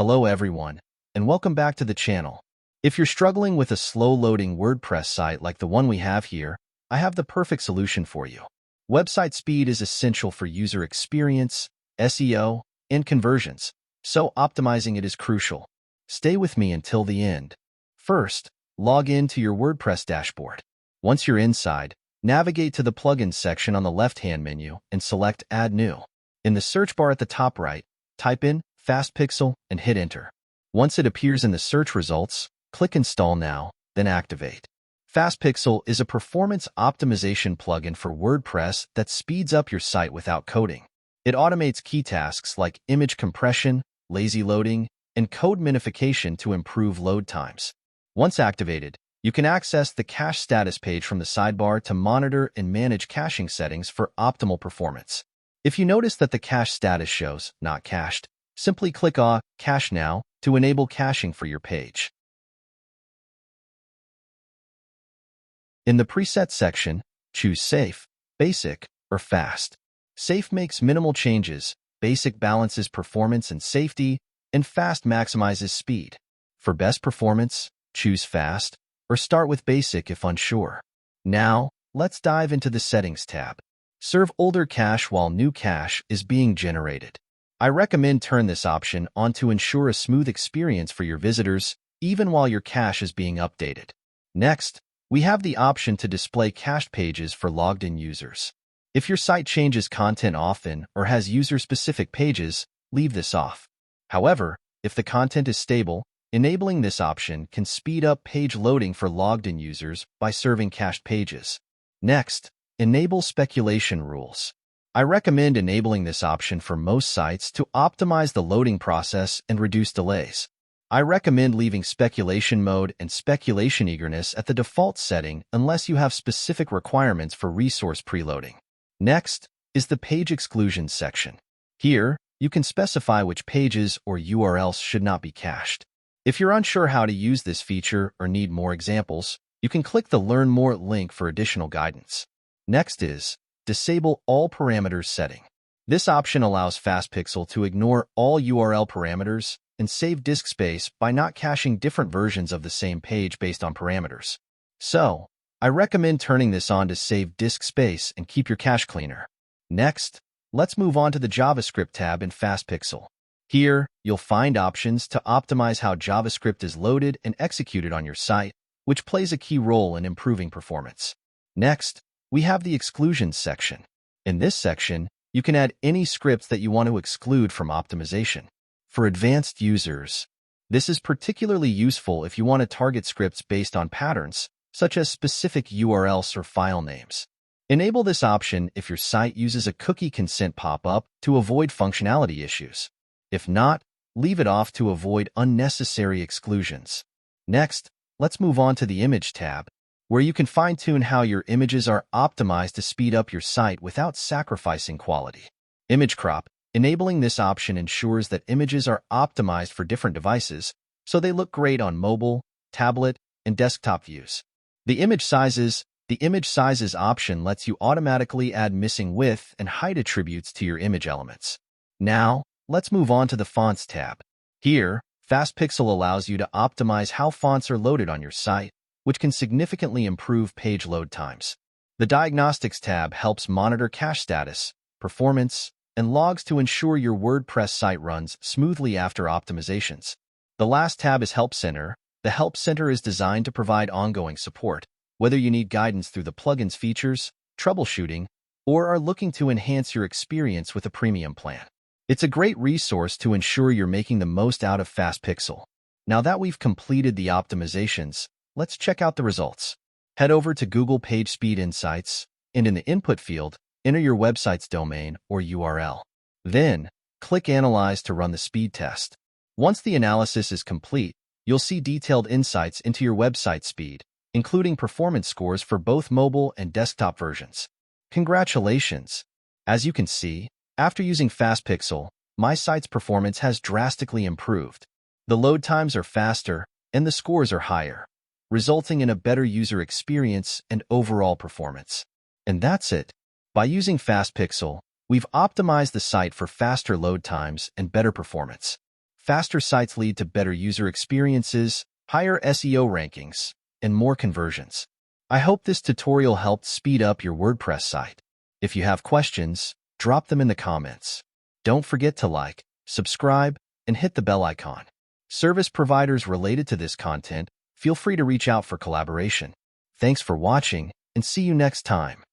Hello everyone, and welcome back to the channel. If you're struggling with a slow-loading WordPress site like the one we have here, I have the perfect solution for you. Website speed is essential for user experience, SEO, and conversions, so optimizing it is crucial. Stay with me until the end. First, log in to your WordPress dashboard. Once you're inside, navigate to the Plugins section on the left-hand menu and select Add New. In the search bar at the top right, type in FastPixel and hit Enter. Once it appears in the search results, click Install Now, then Activate. FastPixel is a performance optimization plugin for WordPress that speeds up your site without coding. It automates key tasks like image compression, lazy loading, and code minification to improve load times. Once activated, you can access the cache status page from the sidebar to monitor and manage caching settings for optimal performance. If you notice that the cache status shows not cached, simply click on Cache Now to enable caching for your page. In the Presets section, choose Safe, Basic, or Fast. Safe makes minimal changes, Basic balances performance and safety, and Fast maximizes speed. For best performance, choose Fast, or start with Basic if unsure. Now, let's dive into the Settings tab. Serve older cache while new cache is being generated. I recommend turn this option on to ensure a smooth experience for your visitors, even while your cache is being updated. Next, we have the option to display cached pages for logged-in users. If your site changes content often or has user-specific pages, leave this off. However, if the content is stable, enabling this option can speed up page loading for logged-in users by serving cached pages. Next, enable speculation rules. I recommend enabling this option for most sites to optimize the loading process and reduce delays. I recommend leaving speculation mode and speculation eagerness at the default setting unless you have specific requirements for resource preloading. Next is the Page Exclusions section. Here, you can specify which pages or URLs should not be cached. If you're unsure how to use this feature or need more examples, you can click the Learn More link for additional guidance. Next is Disable All Parameters setting. This option allows FastPixel to ignore all URL parameters and save disk space by not caching different versions of the same page based on parameters. So, I recommend turning this on to save disk space and keep your cache cleaner. Next, let's move on to the JavaScript tab in FastPixel. Here, you'll find options to optimize how JavaScript is loaded and executed on your site, which plays a key role in improving performance. Next, we have the Exclusions section. In this section, you can add any scripts that you want to exclude from optimization. For advanced users, this is particularly useful if you want to target scripts based on patterns, such as specific URLs or file names. Enable this option if your site uses a cookie consent pop-up to avoid functionality issues. If not, leave it off to avoid unnecessary exclusions. Next, let's move on to the Image tab, where you can fine-tune how your images are optimized to speed up your site without sacrificing quality. Image Crop. Enabling this option ensures that images are optimized for different devices, so they look great on mobile, tablet, and desktop views. The Image Sizes option lets you automatically add missing width and height attributes to your image elements. Now, let's move on to the Fonts tab. Here, FastPixel allows you to optimize how fonts are loaded on your site, which can significantly improve page load times. The Diagnostics tab helps monitor cache status, performance, and logs to ensure your WordPress site runs smoothly after optimizations. The last tab is Help Center. The Help Center is designed to provide ongoing support, whether you need guidance through the plugin's features, troubleshooting, or are looking to enhance your experience with a premium plan. It's a great resource to ensure you're making the most out of FastPixel. Now that we've completed the optimizations, let's check out the results. Head over to Google PageSpeed Insights, and in the input field, enter your website's domain or URL. Then, click Analyze to run the speed test. Once the analysis is complete, you'll see detailed insights into your website speed, including performance scores for both mobile and desktop versions. Congratulations! As you can see, after using FastPixel, my site's performance has drastically improved. The load times are faster, and the scores are higher, resulting in a better user experience and overall performance. And that's it. By using FastPixel, we've optimized the site for faster load times and better performance. Faster sites lead to better user experiences, higher SEO rankings, and more conversions. I hope this tutorial helped speed up your WordPress site. If you have questions, drop them in the comments. Don't forget to like, subscribe, and hit the bell icon. Service providers related to this content, feel free to reach out for collaboration. Thanks for watching, and see you next time.